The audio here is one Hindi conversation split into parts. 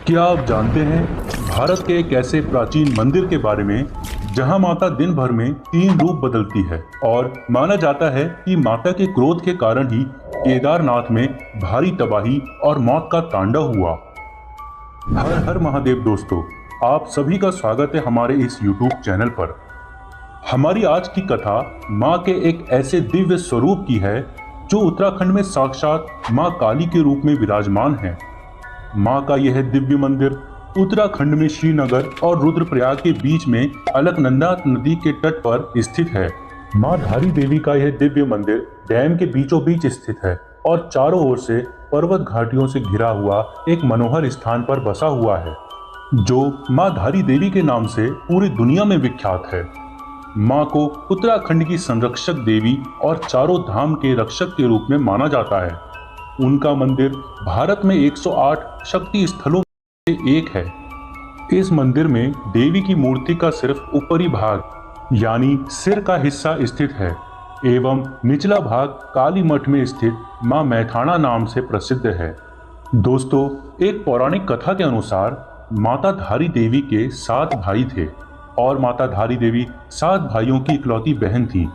क्या आप जानते हैं भारत के एक ऐसे प्राचीन मंदिर के बारे में जहां माता दिन भर में 3 रूप बदलती है और माना जाता है कि माता के क्रोध के कारण ही केदारनाथ में भारी तबाही और मौत का तांडव हुआ। हर हर महादेव दोस्तों, आप सभी का स्वागत है हमारे इस YouTube चैनल पर। हमारी आज की कथा माँ के एक ऐसे दिव्य स्वरूप की है जो उत्तराखंड में साक्षात माँ काली के रूप में विराजमान है। माँ का यह दिव्य मंदिर उत्तराखंड में श्रीनगर और रुद्रप्रयाग के बीच में अलकनंदा नदी के तट पर स्थित है। माँ धारी देवी का यह दिव्य मंदिर डैम के बीचों बीच स्थित है और चारों ओर से पर्वत घाटियों से घिरा हुआ एक मनोहर स्थान पर बसा हुआ है, जो माँ धारी देवी के नाम से पूरी दुनिया में विख्यात है। माँ को उत्तराखंड की संरक्षक देवी और चारों धाम के रक्षक के रूप में माना जाता है। उनका मंदिर भारत में 108 शक्ति स्थलों में से एक है। इस मंदिर में देवी की मूर्ति का सिर्फ ऊपरी भाग यानी सिर का हिस्सा स्थित है एवं निचला भाग काली मठ में स्थित मां मैथाना नाम से प्रसिद्ध है। दोस्तों, एक पौराणिक कथा के अनुसार माता धारी देवी के 7 भाई थे और माता धारी देवी 7 भाइयों की इकलौती बहन थी।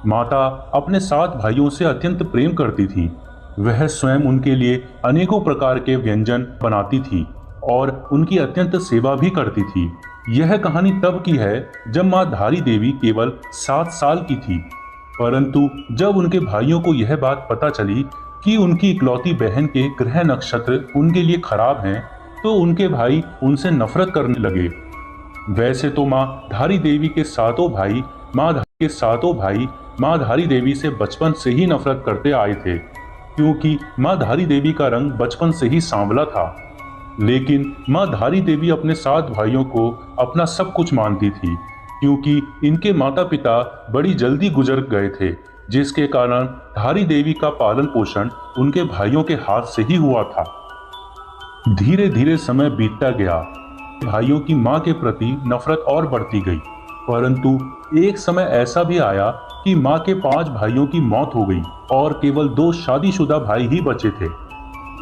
माता अपने 7 भाइयों से अत्यंत प्रेम करती थी। वह स्वयं उनके लिए अनेकों प्रकार के व्यंजन बनाती थी और उनकी अत्यंत सेवा भी करती थी। यह कहानी तब की है जब माँ धारी देवी केवल 7 साल की थी, परंतु जब उनके भाइयों को यह बात पता चली कि उनकी इकलौती बहन के ग्रह नक्षत्र उनके लिए खराब हैं, तो उनके भाई उनसे नफरत करने लगे। वैसे तो माँ धारी देवी के सातों भाई माँ धारी देवी से बचपन से ही नफरत करते आए थे, क्योंकि माँ धारी देवी का रंग बचपन से ही सांवला था। लेकिन माँ धारी देवी अपने 7 भाइयों को अपना सब कुछ मानती थी, क्योंकि इनके माता पिता बड़ी जल्दी गुजर गए थे, जिसके कारण धारी देवी का पालन पोषण उनके भाइयों के हाथ से ही हुआ था। धीरे धीरे समय बीतता गया। भाइयों की माँ के प्रति नफरत और बढ़ती गई, परंतु एक समय ऐसा भी आया कि माँ के 5 भाइयों की मौत हो गई और केवल 2 शादीशुदा भाई ही बचे थे।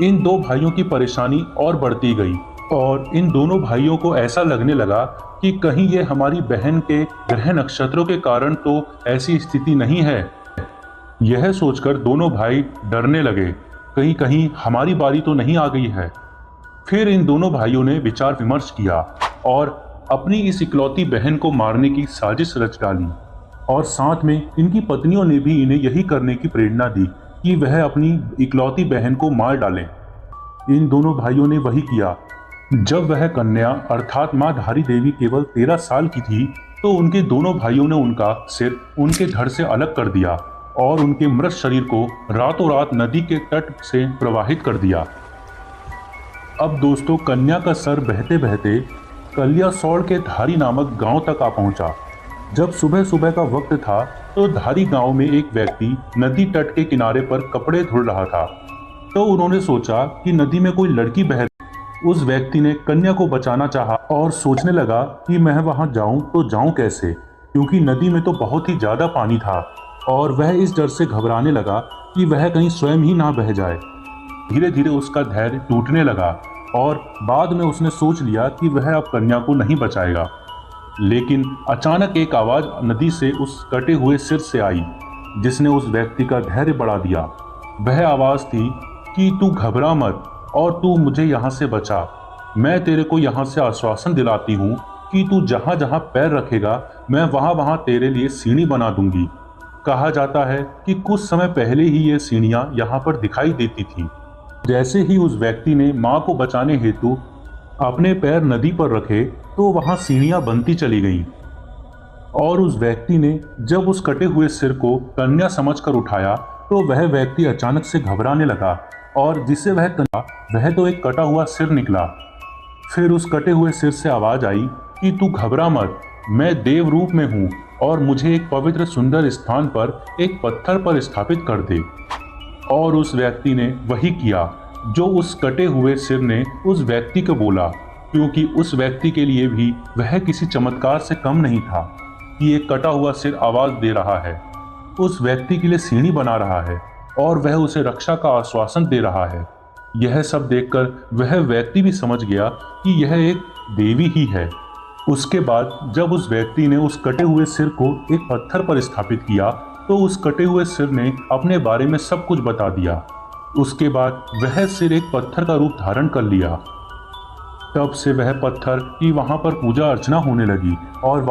इन 2 भाइयों की परेशानी और बढ़ती गई और इन दोनों भाइयों को ऐसा लगने लगा कि कहीं ये हमारी बहन के ग्रह नक्षत्रों के कारण तो ऐसी स्थिति नहीं है। यह सोचकर दोनों भाई डरने लगे, कहीं कहीं हमारी बारी तो नहीं आ गई है। फिर इन दोनों भाइयों ने विचार विमर्श किया और अपनी इस इकलौती बहन को मारने की साजिश रच डाली और साथ में इनकी पत्नियों ने भी इन्हें यही करने की प्रेरणा दी कि वह अपनी इकलौती बहन को मार डालें। इन दोनों भाइयों ने वही किया। जब वह कन्या अर्थात माँ धारी देवी केवल 13 साल की थी, तो उनके दोनों भाइयों ने उनका सिर उनके धड़ से अलग कर दिया और उनके मृत शरीर को रातों रात नदी के तट से प्रवाहित कर दिया। अब दोस्तों, कन्या का सर बहते बहते कलियासौड़ के धारी नामक गांव तक आ पहुंचा। जब सुबह सुबह का वक्त था, तो धारी गांव में एक व्यक्ति नदी तट के किनारे पर कपड़े धुल रहा था। तो उन्होंने सोचा कि नदी में कोई लड़की बह रही। उस व्यक्ति ने कन्या को बचाना चाहा और सोचने लगा कि मैं वहां जाऊं तो जाऊं कैसे, क्योंकि नदी में तो बहुत ही ज्यादा पानी था और वह इस डर से घबराने लगा कि वह कहीं स्वयं ही ना बह जाए। धीरे धीरे उसका धैर्य टूटने लगा और बाद में उसने सोच लिया कि वह अब कन्या को नहीं बचाएगा। लेकिन अचानक एक आवाज नदी से उस कटे हुए सिर से आई, जिसने उस व्यक्ति का धैर्य बढ़ा दिया। वह आवाज थी कि तू घबरा मत और तू मुझे यहाँ से बचा। मैं तेरे को यहाँ से आश्वासन दिलाती हूँ कि तू जहाँ जहाँ पैर रखेगा, मैं वहाँ वहाँ तेरे लिए सीढ़ी बना दूंगी। कहा जाता है कि कुछ समय पहले ही ये सीढ़ियाँ यहाँ पर दिखाई देती थी। जैसे ही उस व्यक्ति ने माँ को बचाने हेतु अपने पैर नदी पर रखे, तो वहां सीढ़ियां बनती चली गईं और उस व्यक्ति ने जब उस कटे हुए सिर को कन्या समझकर उठाया, तो वह व्यक्ति अचानक से घबराने लगा और जिसे वह कन्या, वह तो एक कटा हुआ सिर निकला। फिर उस कटे हुए सिर से आवाज आई कि तू घबरा मत, मैं देव रूप में हूँ और मुझे एक पवित्र सुंदर स्थान पर एक पत्थर पर स्थापित कर दे। और उस व्यक्ति ने वही किया जो उस कटे हुए सिर ने उस व्यक्ति को बोला, क्योंकि उस व्यक्ति के लिए भी वह किसी चमत्कार से कम नहीं था कि एक कटा हुआ सिर आवाज दे रहा है, उस व्यक्ति के लिए सीढ़ी बना रहा है और वह उसे रक्षा का आश्वासन दे रहा है। यह सब देखकर वह व्यक्ति भी समझ गया कि यह एक देवी ही है। उसके बाद जब उस व्यक्ति ने उस कटे हुए सिर को एक पत्थर पर स्थापित किया तो उस कटे हुए सिर ने अपने बारे में सब कुछ बता दिया। उसके बाद वह सिर एक पत्थर का रूप धारण कर लिया। तब से वह पत्थर की वहां पर पूजा अर्चना होने लगी और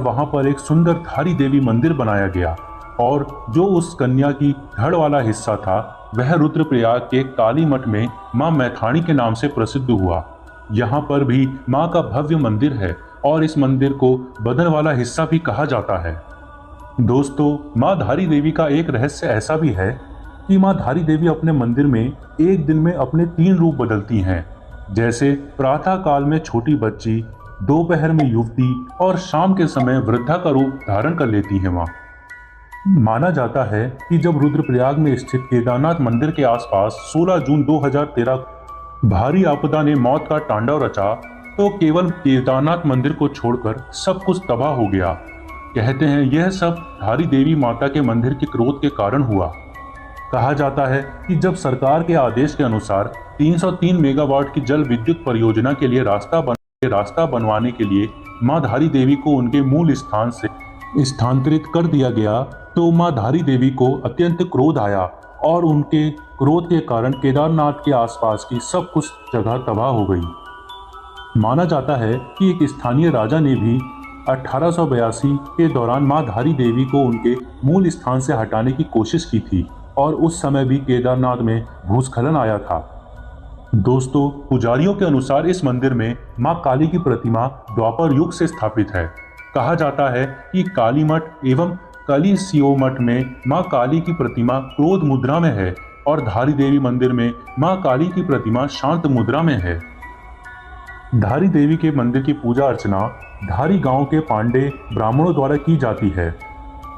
वहां पर एक सुंदर धारी देवी मंदिर बनाया गया। और जो उस कन्या की धड़ वाला हिस्सा था वह रुद्रप्रयाग के काली मठ में मां मैथाणी के नाम से प्रसिद्ध हुआ। यहाँ पर भी मां का भव्य मंदिर है और इस मंदिर को बदन वाला हिस्सा भी कहा जाता है। दोस्तों, मां धारी देवी का एक रहस्य ऐसा भी है कि मां धारी देवी अपने मंदिर में एक दिन में अपने 3 रूप बदलती हैं, जैसे प्रातः काल में छोटी बच्ची, दोपहर में युवती और शाम के समय वृद्धा का रूप धारण कर लेती है। माना जाता है कि जब रुद्रप्रयाग में स्थित केदारनाथ मंदिर के आसपास 16 जून 2013 भारी आपदा ने मौत का तांडव रचा तो केवल केदारनाथ मंदिर को छोड़कर सब कुछ तबाह हो गया। कहते हैं यह सब धारी देवी माता के मंदिर के क्रोध के कारण हुआ। कहा जाता है कि जब सरकार के आदेश के अनुसार 303 मेगावाट की जल विद्युत परियोजना के लिए रास्ता बनवाने के लिए मां धारी देवी को उनके मूल स्थान से स्थानांतरित कर दिया गया तो मां धारी देवी को अत्यंत क्रोध आया और उनके क्रोध के कारण केदारनाथ के आसपास की सब कुछ जगह तबाह हो गई। माना जाता है कि एक स्थानीय राजा ने भी 1882 के दौरान मां धारी देवी को उनके मूल स्थान से हटाने की कोशिश की थी और उस समय भी केदारनाथ में भूस्खलन आया था। दोस्तों, पुजारियों के अनुसार इस मंदिर में मां काली की प्रतिमा द्वापर युग से स्थापित है। कहा जाता है कि काली मठ एवं कलिसियो मठ में मां काली की प्रतिमा क्रोध मुद्रा में है और धारी देवी मंदिर में मां काली की प्रतिमा शांत मुद्रा में है। धारी देवी के मंदिर की पूजा अर्चना धारी गांव के पांडे ब्राह्मणों द्वारा की जाती है।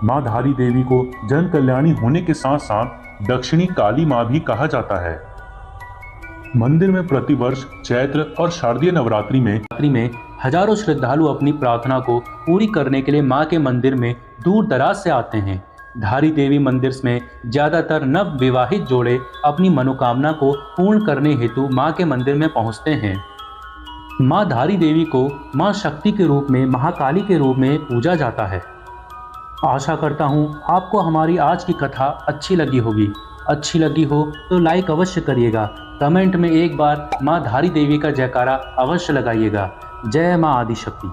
मां धारी देवी को जन कल्याणी होने के साथ साथ दक्षिणी काली मां भी कहा जाता है। मंदिर में प्रतिवर्ष चैत्र और शारदीय नवरात्रि में हजारों श्रद्धालु अपनी प्रार्थना को पूरी करने के लिए मां के मंदिर में दूर दराज से आते हैं। धारी देवी मंदिर में ज्यादातर नव विवाहित जोड़े अपनी मनोकामना को पूर्ण करने हेतु मां के मंदिर में पहुंचते हैं। मां धारी देवी को मां शक्ति के रूप में, महाकाली के रूप में पूजा जाता है। आशा करता हूं आपको हमारी आज की कथा अच्छी लगी होगी। अच्छी लगी हो तो लाइक अवश्य करिएगा। कमेंट में एक बार मां धारी देवी का जयकारा अवश्य लगाइएगा। जय मां आदिशक्ति।